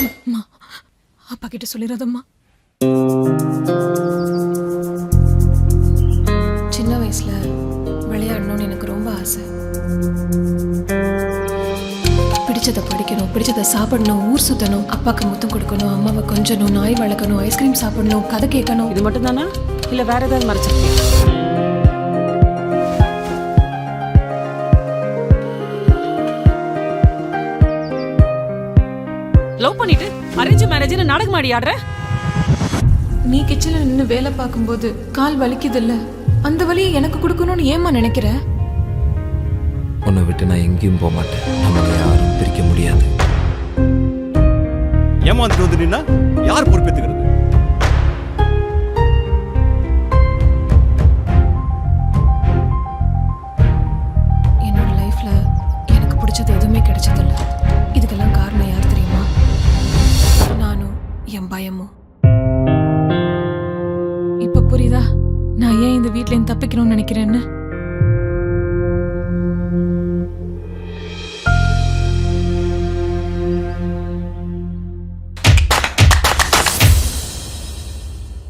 அம்மா, அப்பா கிட்ட சொல்லிடாதம்மா. சின்ன வயசுல விளையாடணும்னு எனக்கு ரொம்ப ஆசை. பிடிச்சதை படிக்கணும், பிடிச்சதை சாப்பிடணும், ஊர் சுத்தணும், அப்பாக்கு முத்தம் கொடுக்கணும், அம்மாவை கொஞ்சணும், நாய் வளர்க்கணும், ஐஸ்கிரீம் சாப்பிடணும், கதை கேட்கணும். இது மட்டும் தானா இல்ல வேற ஏதாவது மறைச்சிருக்கேன்? லவ் பண்ணிட்டு அரேஞ்ச் மேரேஜ்னு நாடகம் ஆடி ஆடுற? நீ கிச்சன்ல நின்று வேலை பார்க்கும்போது கால் வலிக்குது இல்ல, அந்த வலியை எனக்கு கொடுக்கணும்னு ஏமா நினைக்கிற? உன்னை விட்டு நான் எங்கேயும் போக மாட்டேன். நம்மளை யாரும் பிரிக்க முடியாது. ஏமாந்துட்டு வந்து நின்னா யார் பொறுப்பேற்றுக்கிறது? என்னோட லைஃப்ல எனக்கு பிடிச்சது எதுவுமே கிடைச்சதில்ல. இதுக்கெல்லாம் காரணம் யார் தெரியுமா? நானும் என் பயமும். இப்ப புரியுதா நான் ஏன் இந்த வீட்ல இருந்து தப்பிக்கணும்னு நினைக்கிறேன்னு?